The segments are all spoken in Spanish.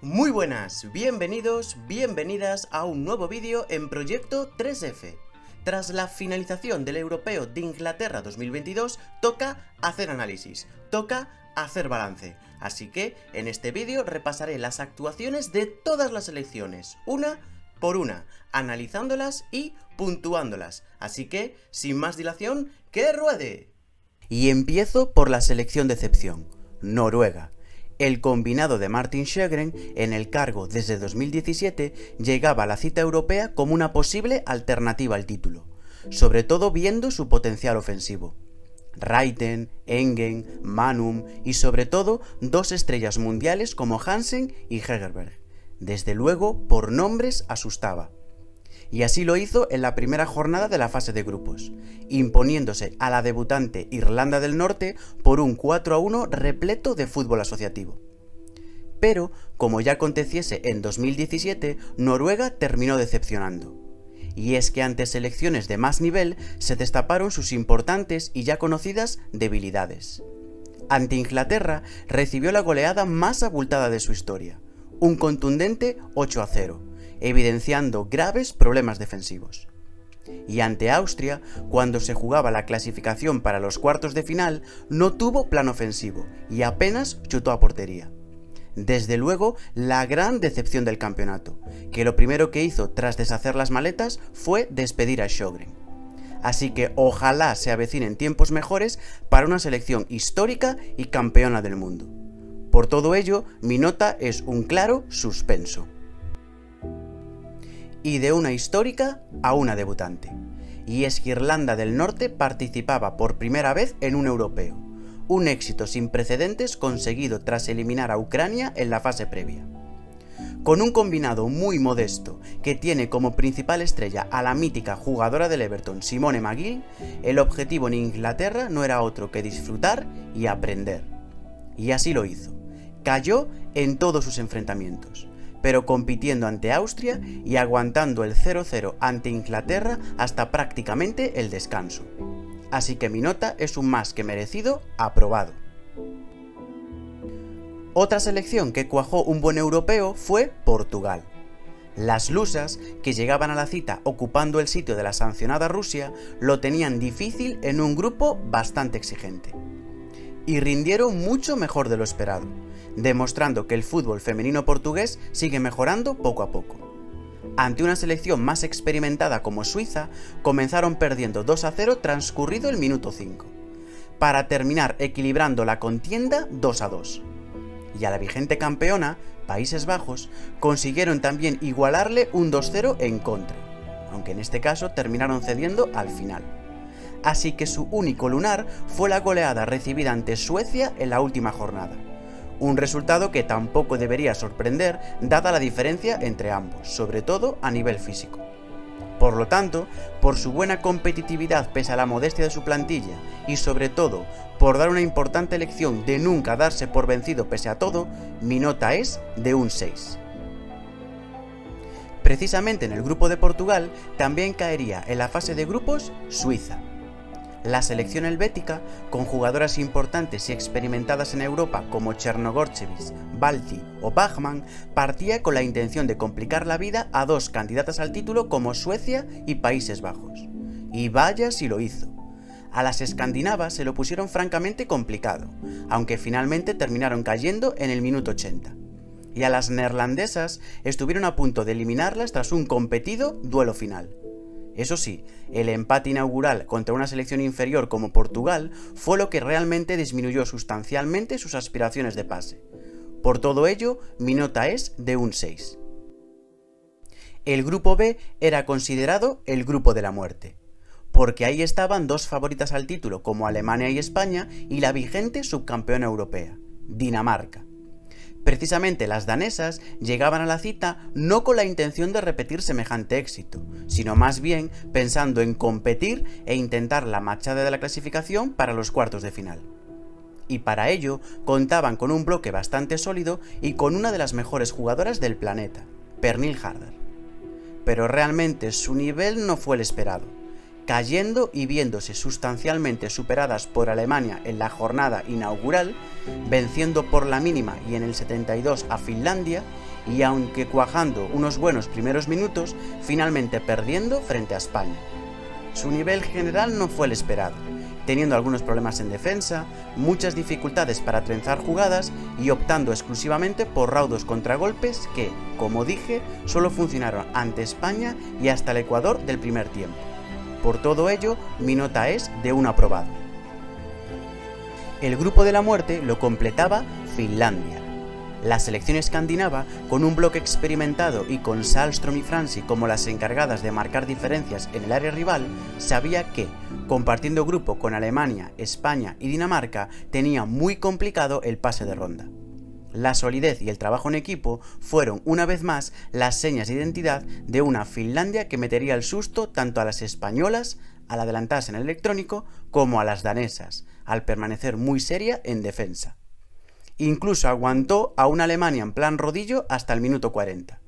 Muy buenas, bienvenidos, bienvenidas a un nuevo vídeo en Proyecto 3F. Tras la finalización del Europeo de Inglaterra 2022, toca hacer análisis, toca hacer balance. Así que en este vídeo repasaré las actuaciones de todas las selecciones, una por una, analizándolas y puntuándolas. Así que, sin más dilación, ¡que ruede! Y empiezo por la selección de excepción, Noruega. El combinado de Martin Sjögren, en el cargo desde 2017, llegaba a la cita europea como una posible alternativa al título, sobre todo viendo su potencial ofensivo. Reiten, Engen, Manum y sobre todo dos estrellas mundiales como Hansen y Hegerberg. Desde luego, por nombres asustaba. Y así lo hizo en la primera jornada de la fase de grupos, imponiéndose a la debutante Irlanda del Norte por un 4-1 repleto de fútbol asociativo. Pero, como ya aconteciese en 2017, Noruega terminó decepcionando. Y es que ante selecciones de más nivel se destaparon sus importantes y ya conocidas debilidades. Ante Inglaterra recibió la goleada más abultada de su historia, un contundente 8-0. Evidenciando graves problemas defensivos. Y ante Austria, cuando se jugaba la clasificación para los cuartos de final, no tuvo plan ofensivo y apenas chutó a portería. Desde luego, la gran decepción del campeonato, que lo primero que hizo tras deshacer las maletas fue despedir a Sjögren. Así que ojalá se avecinen tiempos mejores para una selección histórica y campeona del mundo. Por todo ello, mi nota es un claro suspenso. Y de una histórica a una debutante. Y es que Irlanda del Norte participaba por primera vez en un europeo, un éxito sin precedentes conseguido tras eliminar a Ucrania en la fase previa. Con un combinado muy modesto que tiene como principal estrella a la mítica jugadora del Everton Simone McGill, el objetivo en Inglaterra no era otro que disfrutar y aprender. Y así lo hizo. Cayó en todos sus enfrentamientos, pero compitiendo ante Austria y aguantando el 0-0 ante Inglaterra hasta prácticamente el descanso. Así que mi nota es un más que merecido aprobado. Otra selección que cuajó un buen europeo fue Portugal. Las lusas, que llegaban a la cita ocupando el sitio de la sancionada Rusia, lo tenían difícil en un grupo bastante exigente. Y rindieron mucho mejor de lo esperado, demostrando que el fútbol femenino portugués sigue mejorando poco a poco. Ante una selección más experimentada como Suiza, comenzaron perdiendo 2-0 transcurrido el minuto 5, para terminar equilibrando la contienda 2-2. Y a la vigente campeona, Países Bajos, consiguieron también igualarle un 2-0 en contra, aunque en este caso terminaron cediendo al final. Así que su único lunar fue la goleada recibida ante Suecia en la última jornada. Un resultado que tampoco debería sorprender dada la diferencia entre ambos, sobre todo a nivel físico. Por lo tanto, por su buena competitividad pese a la modestia de su plantilla y sobre todo por dar una importante lección de nunca darse por vencido pese a todo, mi nota es de un 6. Precisamente en el grupo de Portugal también caería en la fase de grupos Suiza. La selección helvética, con jugadoras importantes y experimentadas en Europa como Chernogorchevich, Balti o Bachmann, partía con la intención de complicar la vida a dos candidatas al título como Suecia y Países Bajos. Y vaya si lo hizo. A las escandinavas se lo pusieron francamente complicado, aunque finalmente terminaron cayendo en el minuto 80. Y a las neerlandesas estuvieron a punto de eliminarlas tras un competido duelo final. Eso sí, el empate inaugural contra una selección inferior como Portugal fue lo que realmente disminuyó sustancialmente sus aspiraciones de pase. Por todo ello, mi nota es de un 6. El grupo B era considerado el grupo de la muerte, porque ahí estaban dos favoritas al título como Alemania y España y la vigente subcampeona europea, Dinamarca. Precisamente las danesas llegaban a la cita no con la intención de repetir semejante éxito, sino más bien pensando en competir e intentar la machada de la clasificación para los cuartos de final. Y para ello contaban con un bloque bastante sólido y con una de las mejores jugadoras del planeta, Pernille Harder. Pero realmente su nivel no fue el esperado, cayendo y viéndose sustancialmente superadas por Alemania en la jornada inaugural, venciendo por la mínima y en el 72 a Finlandia, y aunque cuajando unos buenos primeros minutos, finalmente perdiendo frente a España. Su nivel general no fue el esperado, teniendo algunos problemas en defensa, muchas dificultades para trenzar jugadas y optando exclusivamente por raudos contragolpes que, como dije, solo funcionaron ante España y hasta el Ecuador del primer tiempo. Por todo ello, mi nota es de un aprobado. El grupo de la muerte lo completaba Finlandia. La selección escandinava, con un bloque experimentado y con Sahlström y Franzi como las encargadas de marcar diferencias en el área rival, sabía que, compartiendo grupo con Alemania, España y Dinamarca, tenía muy complicado el pase de ronda. La solidez y el trabajo en equipo fueron, una vez más, las señas de identidad de una Finlandia que metería el susto tanto a las españolas, al adelantarse en el electrónico, como a las danesas, al permanecer muy seria en defensa. Incluso aguantó a una Alemania en plan rodillo hasta el minuto 40.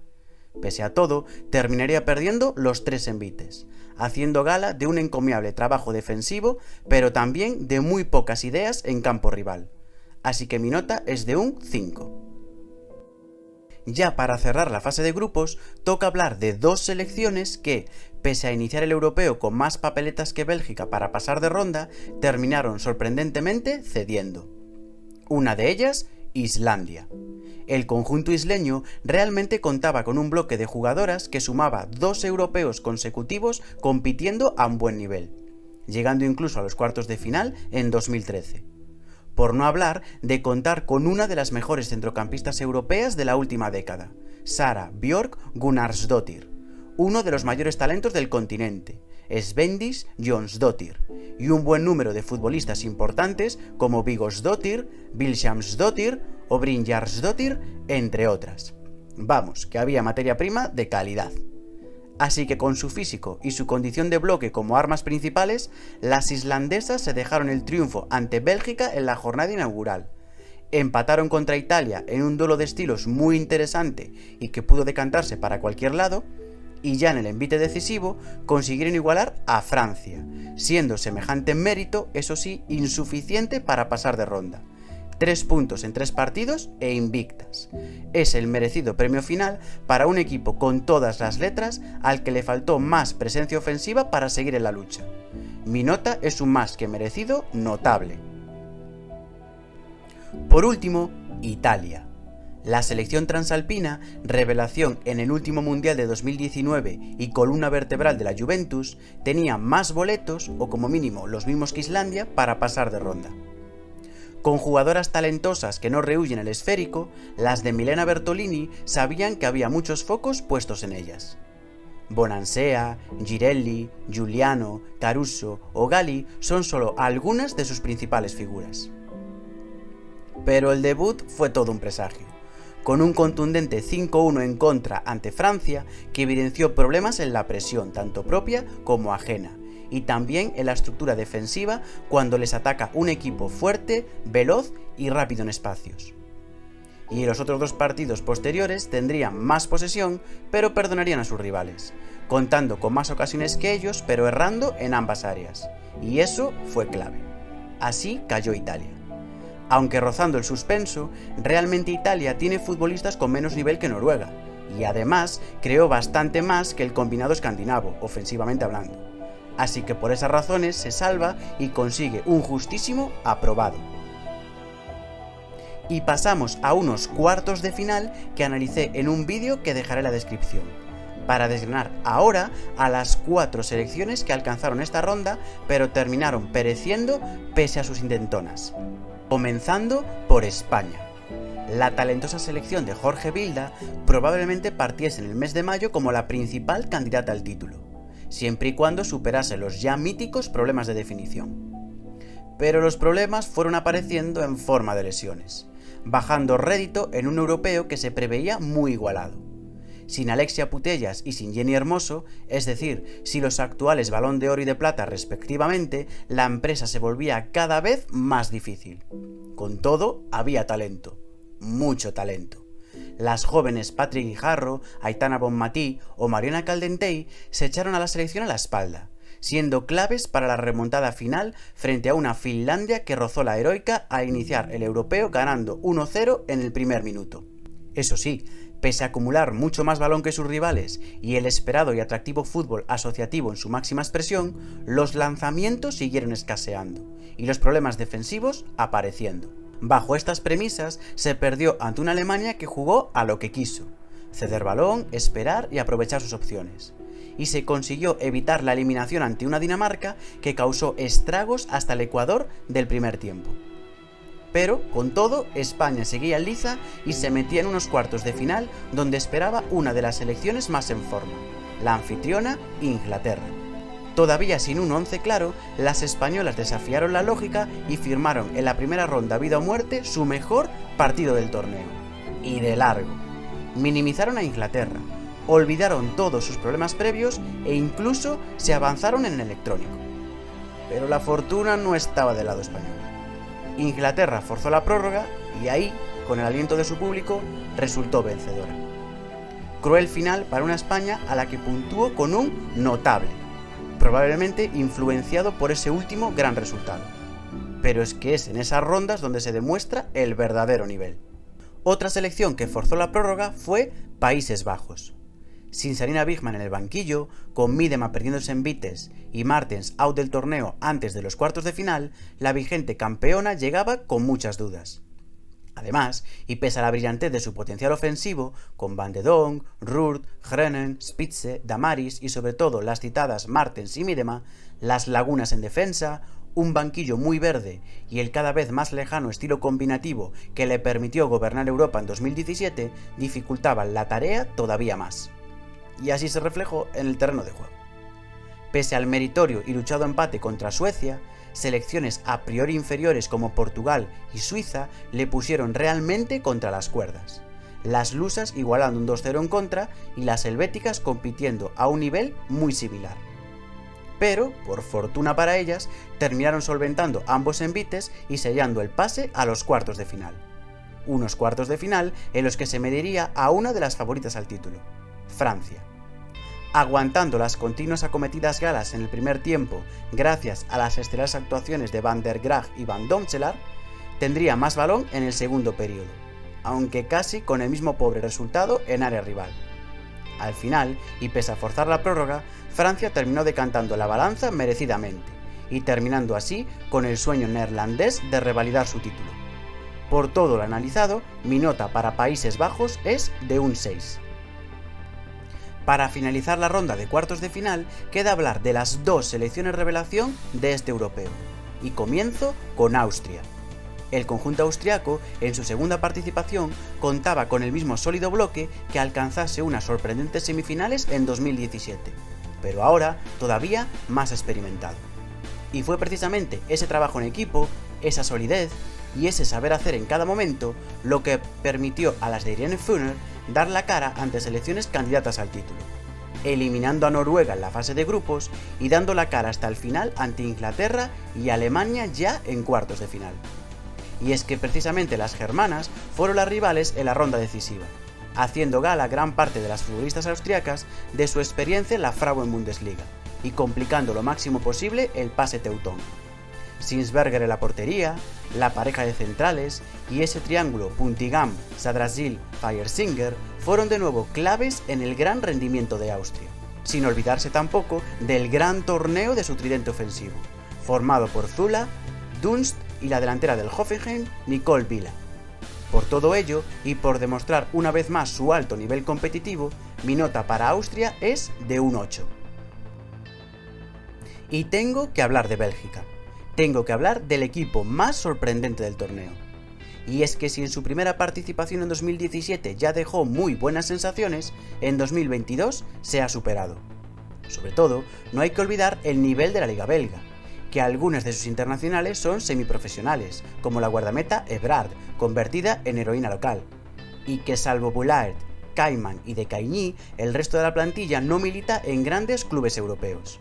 Pese a todo, terminaría perdiendo los 3 envites, haciendo gala de un encomiable trabajo defensivo, pero también de muy pocas ideas en campo rival. Así que mi nota es de un 5. Ya para cerrar la fase de grupos, toca hablar de 2 selecciones que, pese a iniciar el europeo con más papeletas que Bélgica para pasar de ronda, terminaron sorprendentemente cediendo. Una de ellas, Islandia. El conjunto isleño realmente contaba con un bloque de jugadoras que sumaba 2 europeos consecutivos compitiendo a un buen nivel, llegando incluso a los cuartos de final en 2013. Por no hablar de contar con una de las mejores centrocampistas europeas de la última década, Sara Björk Gunnarsdóttir, uno de los mayores talentos del continente, Svendis Jonsdóttir, y un buen número de futbolistas importantes como Vigosdóttir, Vilhjálmsdóttir o Brynjarsdóttir, entre otras. Vamos, que había materia prima de calidad. Así que con su físico y su condición de bloque como armas principales, las islandesas se dejaron el triunfo ante Bélgica en la jornada inaugural. Empataron contra Italia en un duelo de estilos muy interesante y que pudo decantarse para cualquier lado, y ya en el envite decisivo consiguieron igualar a Francia, siendo semejante mérito, eso sí, insuficiente para pasar de ronda. 3 puntos en 3 partidos e invictas. Es el merecido premio final para un equipo con todas las letras al que le faltó más presencia ofensiva para seguir en la lucha. Mi nota es un más que merecido notable. Por último, Italia. La selección transalpina, revelación en el último Mundial de 2019 y columna vertebral de la Juventus, tenía más boletos, o como mínimo los mismos que Islandia, para pasar de ronda. Con jugadoras talentosas que no rehuyen el esférico, las de Milena Bertolini sabían que había muchos focos puestos en ellas. Bonansea, Girelli, Giuliano, Caruso o Gali son solo algunas de sus principales figuras. Pero el debut fue todo un presagio, con un contundente 5-1 en contra ante Francia que evidenció problemas en la presión tanto propia como ajena, y también en la estructura defensiva cuando les ataca un equipo fuerte, veloz y rápido en espacios. Y en los otros 2 partidos posteriores tendrían más posesión, pero perdonarían a sus rivales, contando con más ocasiones que ellos, pero errando en ambas áreas. Y eso fue clave. Así cayó Italia. Aunque rozando el suspenso, realmente Italia tiene futbolistas con menos nivel que Noruega, y además creó bastante más que el combinado escandinavo, ofensivamente hablando. Así que por esas razones se salva y consigue un justísimo aprobado. Y pasamos a unos cuartos de final que analicé en un vídeo que dejaré en la descripción, para desgranar ahora a las 4 selecciones que alcanzaron esta ronda pero terminaron pereciendo pese a sus intentonas. Comenzando por España. La talentosa selección de Jorge Vilda probablemente partiese en el mes de mayo como la principal candidata al título, siempre y cuando superase los ya míticos problemas de definición. Pero los problemas fueron apareciendo en forma de lesiones, bajando rédito en un europeo que se preveía muy igualado. Sin Alexia Putellas y sin Jenny Hermoso, es decir, sin los actuales Balón de Oro y de Plata respectivamente, la empresa se volvía cada vez más difícil. Con todo, había talento, mucho talento. Las jóvenes Patrick Guijarro, Aitana Bonmatí o Mariona Caldentey se echaron a la selección a la espalda, siendo claves para la remontada final frente a una Finlandia que rozó la heroica al iniciar el europeo ganando 1-0 en el primer minuto. Eso sí, Pese a acumular mucho más balón que sus rivales y el esperado y atractivo fútbol asociativo en su máxima expresión, los lanzamientos siguieron escaseando y los problemas defensivos apareciendo. Bajo estas premisas, se perdió ante una Alemania que jugó a lo que quiso: ceder balón, esperar y aprovechar sus opciones. Y se consiguió evitar la eliminación ante una Dinamarca que causó estragos hasta el Ecuador del primer tiempo. Pero, con todo, España seguía en liza y se metía en unos cuartos de final donde esperaba una de las selecciones más en forma, la anfitriona Inglaterra. Todavía sin un once claro, las españolas desafiaron la lógica y firmaron en la primera ronda vida o muerte su mejor partido del torneo. Y de largo. Minimizaron a Inglaterra, olvidaron todos sus problemas previos e incluso se avanzaron en el electrónico. Pero la fortuna no estaba del lado español. Inglaterra forzó la prórroga y ahí, con el aliento de su público, resultó vencedora. Cruel final para una España a la que puntuó con un notable, probablemente influenciado por ese último gran resultado. Pero es que es en esas rondas donde se demuestra el verdadero nivel. Otra selección que forzó la prórroga fue Países Bajos. Sin Sarina Wiegman en el banquillo, con Miedema perdiéndose en Vitesse y Martens out del torneo antes de los cuartos de final, la vigente campeona llegaba con muchas dudas. Además, y pese a la brillantez de su potencial ofensivo, con Van de Donk, Ruud, Grenen, Spitze, Damaris y sobre todo las citadas Martens y Miedema, las lagunas en defensa, un banquillo muy verde y el cada vez más lejano estilo combinativo que le permitió gobernar Europa en 2017 dificultaban la tarea todavía más. Y así se reflejó en el terreno de juego. Pese al meritorio y luchado empate contra Suecia, selecciones a priori inferiores como Portugal y Suiza le pusieron realmente contra las cuerdas. Las lusas igualando un 2-0 en contra y las helvéticas compitiendo a un nivel muy similar. Pero, por fortuna para ellas, terminaron solventando ambos envites y sellando el pase a los cuartos de final. Unos cuartos de final en los que se mediría a una de las favoritas al título: Francia. Aguantando las continuas acometidas galas en el primer tiempo gracias a las estelares actuaciones de Van der Graag y Van Domselaar, tendría más balón en el segundo periodo, aunque casi con el mismo pobre resultado en área rival. Al final, y pese a forzar la prórroga, Francia terminó decantando la balanza merecidamente, y terminando así con el sueño neerlandés de revalidar su título. Por todo lo analizado, mi nota para Países Bajos es de un 6. Para finalizar la ronda de cuartos de final, queda hablar de las dos selecciones revelación de este europeo. Y comienzo con Austria. El conjunto austriaco, en su segunda participación, contaba con el mismo sólido bloque que alcanzase unas sorprendentes semifinales en 2017, pero ahora todavía más experimentado. Y fue precisamente ese trabajo en equipo, esa solidez y ese saber hacer en cada momento lo que permitió a las de Irene Funer dar la cara ante selecciones candidatas al título, eliminando a Noruega en la fase de grupos y dando la cara hasta el final ante Inglaterra y Alemania ya en cuartos de final. Y es que precisamente las germanas fueron las rivales en la ronda decisiva, haciendo gala gran parte de las futbolistas austriacas de su experiencia en la Frauen-Bundesliga y complicando lo máximo posible el pase teutón. Sinsberger en la portería, la pareja de centrales y ese triángulo Puntigam-Sadrasil-Feiersinger fueron de nuevo claves en el gran rendimiento de Austria, sin olvidarse tampoco del gran torneo de su tridente ofensivo, formado por Zula, Dunst y la delantera del Hoffenheim, Nicole Vila. Por todo ello, y por demostrar una vez más su alto nivel competitivo, mi nota para Austria es de un 8. Y tengo que hablar de Bélgica. Tengo que hablar del equipo más sorprendente del torneo. Y es que si en su primera participación en 2017 ya dejó muy buenas sensaciones, en 2022 se ha superado. Sobre todo, no hay que olvidar el nivel de la liga belga, que algunas de sus internacionales son semiprofesionales, como la guardameta Ebrard, convertida en heroína local, y que salvo Boulaert, Kaiman y De Caigny, el resto de la plantilla no milita en grandes clubes europeos.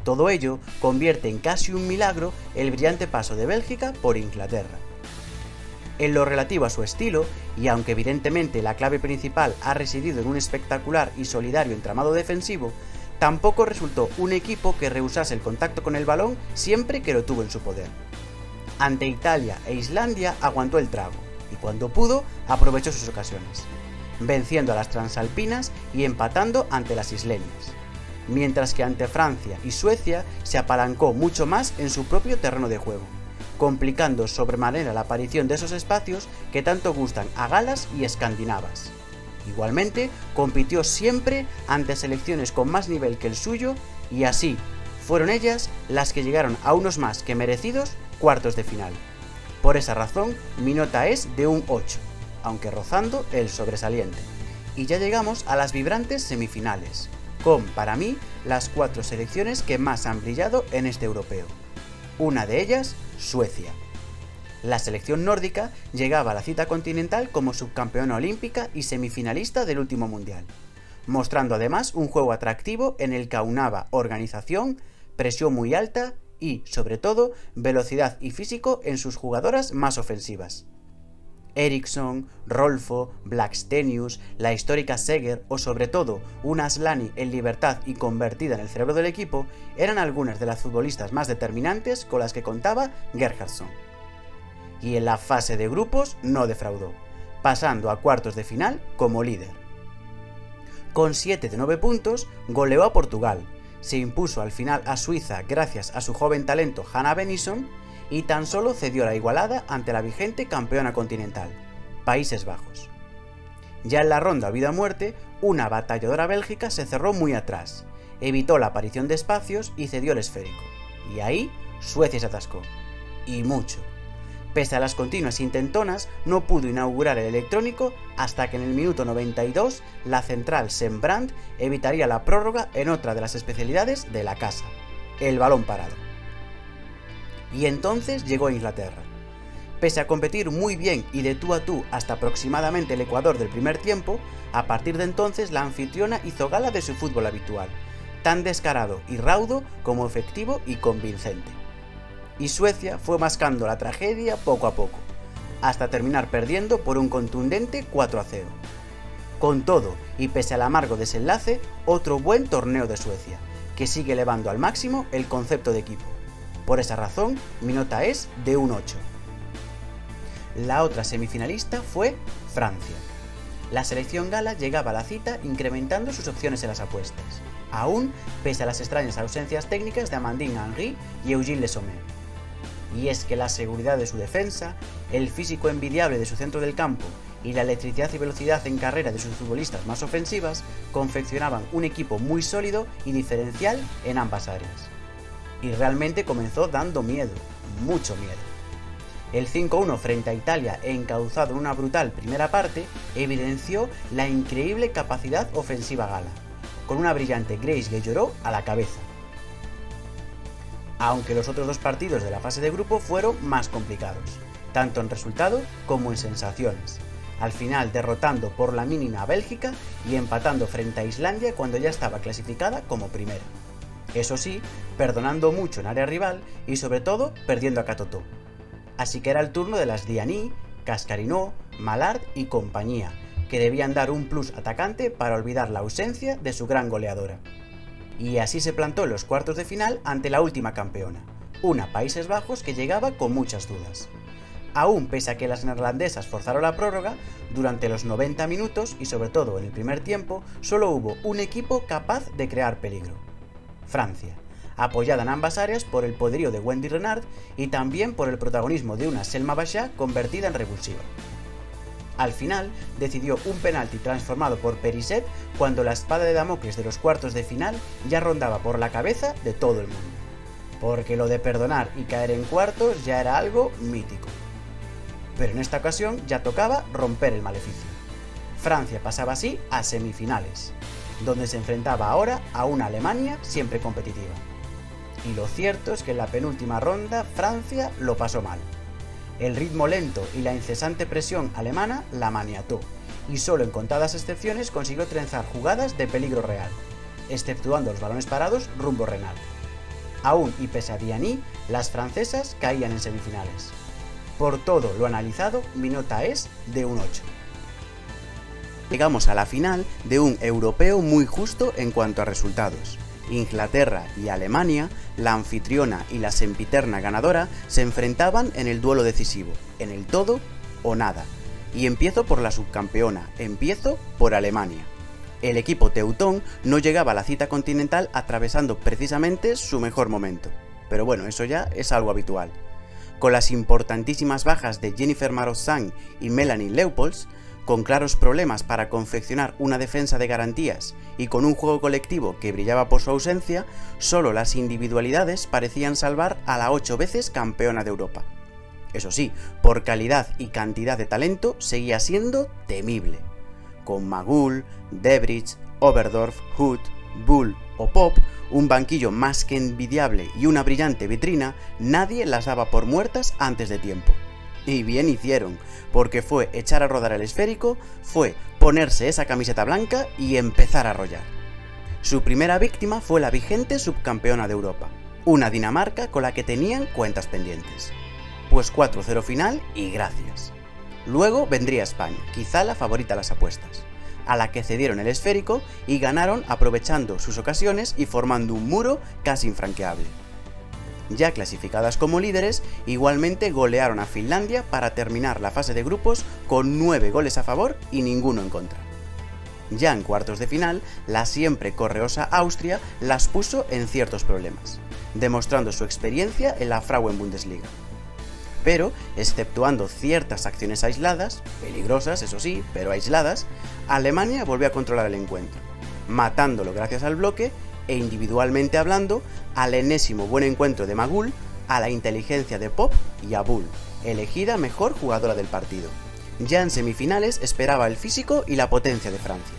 Todo ello convierte en casi un milagro el brillante paso de Bélgica por Inglaterra. En lo relativo a su estilo, y aunque evidentemente la clave principal ha residido en un espectacular y solidario entramado defensivo, tampoco resultó un equipo que rehusase el contacto con el balón siempre que lo tuvo en su poder. Ante Italia e Islandia aguantó el trago, y cuando pudo, aprovechó sus ocasiones. venciendo a las transalpinas y empatando ante las isleñas, mientras que ante Francia y Suecia se apalancó mucho más en su propio terreno de juego, complicando sobremanera la aparición de esos espacios que tanto gustan a galas y escandinavas. Igualmente, compitió siempre ante selecciones con más nivel que el suyo y así fueron ellas las que llegaron a unos más que merecidos cuartos de final. Por esa razón, mi nota es de un 8, aunque rozando el sobresaliente. Y ya llegamos a las vibrantes semifinales, con, para mí, las 4 selecciones que más han brillado en este europeo. Una de ellas, Suecia. La selección nórdica llegaba a la cita continental como subcampeona olímpica y semifinalista del último mundial, mostrando además un juego atractivo en el que aunaba organización, presión muy alta y, sobre todo, velocidad y físico en sus jugadoras más ofensivas. Eriksson, Rolfo, Blackstenius, la histórica Seger o sobre todo una Asllani en libertad y convertida en el cerebro del equipo eran algunas de las futbolistas más determinantes con las que contaba Gerhardsson. Y en la fase de grupos no defraudó, pasando a cuartos de final como líder. Con 7 de 9 puntos, goleó a Portugal, se impuso al final a Suiza gracias a su joven talento Hanna Bennison y tan solo cedió la igualada ante la vigente campeona continental, Países Bajos. Ya en la ronda vida o muerte, una batalladora Bélgica se cerró muy atrás, evitó la aparición de espacios y cedió el esférico. Y ahí Suecia se atascó. Y mucho. Pese a las continuas intentonas, no pudo inaugurar el electrónico hasta que en el minuto 92 la central Sembrand evitaría la prórroga en otra de las especialidades de la casa, el balón parado. Y entonces llegó Inglaterra. Pese a competir muy bien y de tú a tú hasta aproximadamente el Ecuador del primer tiempo, a partir de entonces la anfitriona hizo gala de su fútbol habitual, tan descarado y raudo como efectivo y convincente. Y Suecia fue mascando la tragedia poco a poco, hasta terminar perdiendo por un contundente 4-0. Con todo, y pese al amargo desenlace, otro buen torneo de Suecia, que sigue elevando al máximo el concepto de equipo. Por esa razón, mi nota es de un 8. La otra semifinalista fue Francia. La selección gala llegaba a la cita incrementando sus opciones en las apuestas, aún pese a las extrañas ausencias técnicas de Amandine Henry y Eugene Le Sommer. Y es que la seguridad de su defensa, el físico envidiable de su centro del campo y la electricidad y velocidad en carrera de sus futbolistas más ofensivas confeccionaban un equipo muy sólido y diferencial en ambas áreas. Y realmente comenzó dando miedo, mucho miedo. El 5-1 frente a Italia, encauzado en una brutal primera parte, evidenció la increíble capacidad ofensiva gala, con una brillante Grace Guejoró a la cabeza. Aunque los otros 2 partidos de la fase de grupo fueron más complicados, tanto en resultado como en sensaciones, al final derrotando por la mínima a Bélgica y empatando frente a Islandia cuando ya estaba clasificada como primera. Eso sí, perdonando mucho en área rival y sobre todo perdiendo a Catotó. Así que era el turno de las Diani, Cascarino, Malard y compañía, que debían dar un plus atacante para olvidar la ausencia de su gran goleadora. Y así se plantó en los cuartos de final ante la última campeona, una Países Bajos que llegaba con muchas dudas. Aún pese a que las neerlandesas forzaron la prórroga, durante los 90 minutos y sobre todo en el primer tiempo, solo hubo un equipo capaz de crear peligro: Francia, apoyada en ambas áreas por el poderío de Wendy Renard y también por el protagonismo de una Selma Bachá convertida en revulsiva. Al final, decidió un penalti transformado por Perisset cuando la espada de Damocles de los cuartos de final ya rondaba por la cabeza de todo el mundo. Porque lo de perdonar y caer en cuartos ya era algo mítico. Pero en esta ocasión ya tocaba romper el maleficio. Francia pasaba así a semifinales, donde se enfrentaba ahora a una Alemania siempre competitiva. Y lo cierto es que en la penúltima ronda Francia lo pasó mal. El ritmo lento y la incesante presión alemana la maniató, y solo en contadas excepciones consiguió trenzar jugadas de peligro real, exceptuando los balones parados rumbo Renard. Aún y pese a Diani, las francesas caían en semifinales. Por todo lo analizado, mi nota es de un 8. Llegamos a la final de un europeo muy justo en cuanto a resultados. Inglaterra y Alemania, la anfitriona y la sempiterna ganadora, se enfrentaban en el duelo decisivo, en el todo o nada, y empiezo por la subcampeona, empiezo por Alemania. El equipo teutón no llegaba a la cita continental atravesando precisamente su mejor momento. Pero bueno, eso ya es algo habitual. Con las importantísimas bajas de Jennifer Maroš-Zhang y Melanie Leupolz, con claros problemas para confeccionar una defensa de garantías y con un juego colectivo que brillaba por su ausencia, solo las individualidades parecían salvar a la 8 veces campeona de Europa. Eso sí, por calidad y cantidad de talento seguía siendo temible. Con Magul, Debridge, Oberdorf, Hood, Bull o Pop, un banquillo más que envidiable y una brillante vitrina, nadie las daba por muertas antes de tiempo. Y bien hicieron, porque fue echar a rodar el esférico, fue ponerse esa camiseta blanca y empezar a arrollar. Su primera víctima fue la vigente subcampeona de Europa, una Dinamarca con la que tenían cuentas pendientes. Pues 4-0 final y gracias. Luego vendría España, quizá la favorita a las apuestas, a la que cedieron el esférico y ganaron aprovechando sus ocasiones y formando un muro casi infranqueable. Ya clasificadas como líderes, igualmente golearon a Finlandia para terminar la fase de grupos con 9 goles a favor y ninguno en contra. Ya en cuartos de final, la siempre correosa Austria las puso en ciertos problemas, demostrando su experiencia en la Frauen-Bundesliga. Pero, exceptuando ciertas acciones aisladas, peligrosas eso sí, pero aisladas, Alemania volvió a controlar el encuentro, matándolo gracias al bloque e individualmente hablando, al enésimo buen encuentro de Magul, a la inteligencia de Pop y a Bull, elegida mejor jugadora del partido. Ya en semifinales esperaba el físico y la potencia de Francia.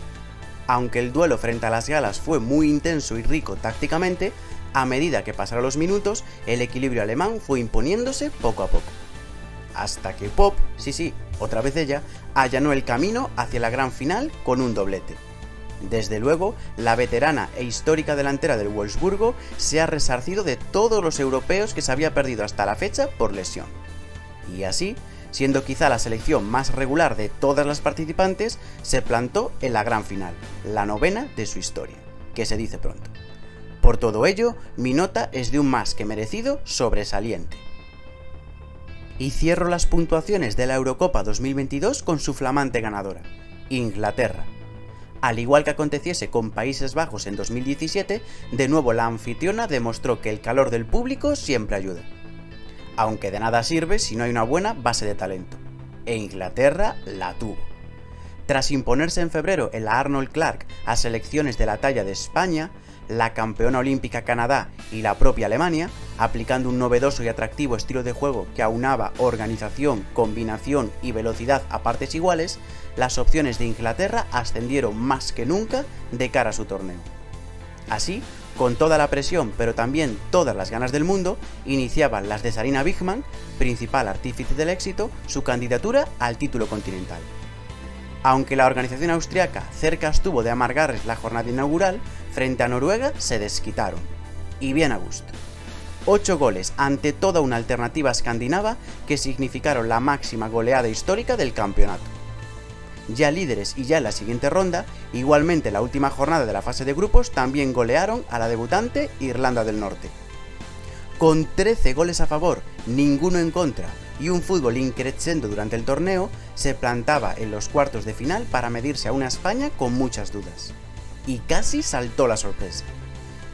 Aunque el duelo frente a las galas fue muy intenso y rico tácticamente, a medida que pasaron los minutos, el equilibrio alemán fue imponiéndose poco a poco. Hasta que Pop, sí, otra vez ella, allanó el camino hacia la gran final con un doblete. Desde luego, la veterana e histórica delantera del Wolfsburgo se ha resarcido de todos los europeos que se había perdido hasta la fecha por lesión. Y así, siendo quizá la selección más regular de todas las participantes, se plantó en la gran final, la 9ª de su historia, que se dice pronto. Por todo ello, mi nota es de un más que merecido sobresaliente. Y cierro las puntuaciones de la Eurocopa 2022 con su flamante ganadora, Inglaterra. Al igual que aconteciese con Países Bajos en 2017, de nuevo la anfitriona demostró que el calor del público siempre ayuda. Aunque de nada sirve si no hay una buena base de talento. E Inglaterra la tuvo. Tras imponerse en febrero en la Arnold Clark a selecciones de la talla de España, la campeona olímpica Canadá y la propia Alemania, aplicando un novedoso y atractivo estilo de juego que aunaba organización, combinación y velocidad a partes iguales, las opciones de Inglaterra ascendieron más que nunca de cara a su torneo. Así, con toda la presión pero también todas las ganas del mundo, iniciaban las de Sarina Wiegman, principal artífice del éxito, su candidatura al título continental. Aunque la organización austriaca cerca estuvo de amargarles la jornada inaugural, frente a Noruega se desquitaron. Y bien a gusto. 8 goles ante toda una alternativa escandinava que significaron la máxima goleada histórica del campeonato. Ya líderes y ya en la siguiente ronda, igualmente en la última jornada de la fase de grupos también golearon a la debutante Irlanda del Norte. Con 13 goles a favor, ninguno en contra y un fútbol increciendo durante el torneo, se plantaba en los cuartos de final para medirse a una España con muchas dudas. Y casi saltó la sorpresa.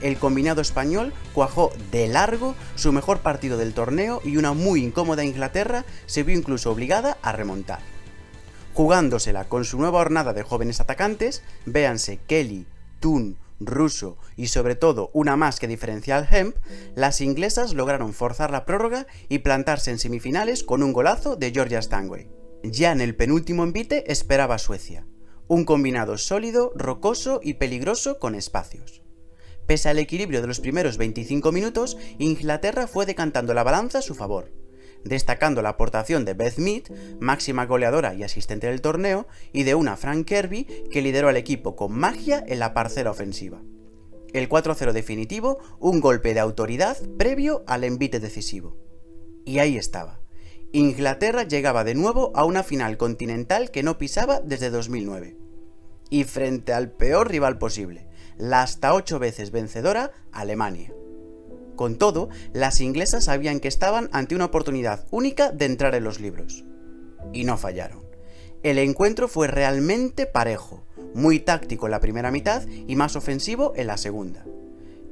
El combinado español cuajó de largo su mejor partido del torneo y una muy incómoda Inglaterra se vio incluso obligada a remontar. Jugándosela con su nueva hornada de jóvenes atacantes, véanse Kelly, Toon, Russo y sobre todo una más que diferencial Hemp, las inglesas lograron forzar la prórroga y plantarse en semifinales con un golazo de Georgia Stanway. Ya en el penúltimo envite esperaba Suecia, un combinado sólido, rocoso y peligroso con espacios. Pese al equilibrio de los primeros 25 minutos, Inglaterra fue decantando la balanza a su favor, destacando la aportación de Beth Mead, máxima goleadora y asistente del torneo, y de una Fran Kirby que lideró al equipo con magia en la parcela ofensiva. El 4-0 definitivo, un golpe de autoridad previo al envite decisivo. Y ahí estaba. Inglaterra llegaba de nuevo a una final continental que no pisaba desde 2009. Y frente al peor rival posible, la hasta 8 veces vencedora Alemania. Con todo, las inglesas sabían que estaban ante una oportunidad única de entrar en los libros. Y no fallaron. El encuentro fue realmente parejo, muy táctico en la primera mitad y más ofensivo en la segunda.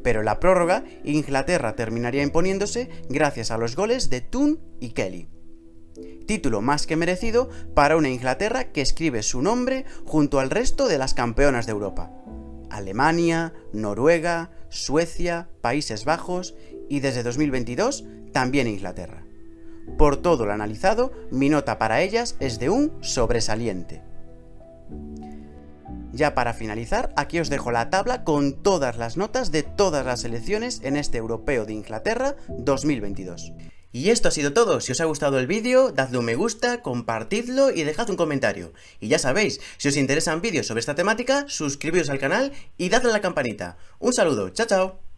Pero en la prórroga, Inglaterra terminaría imponiéndose gracias a los goles de Toone y Kelly. Título más que merecido para una Inglaterra que escribe su nombre junto al resto de las campeonas de Europa: Alemania, Noruega, Suecia, Países Bajos y desde 2022 también Inglaterra. Por todo lo analizado, mi nota para ellas es de un sobresaliente. Ya para finalizar, aquí os dejo la tabla con todas las notas de todas las selecciones en este Europeo de Inglaterra 2022. Y esto ha sido todo. Si os ha gustado el vídeo, dadle un me gusta, compartidlo y dejad un comentario. Y ya sabéis, si os interesan vídeos sobre esta temática, suscribiros al canal y dadle a la campanita. Un saludo, chao chao.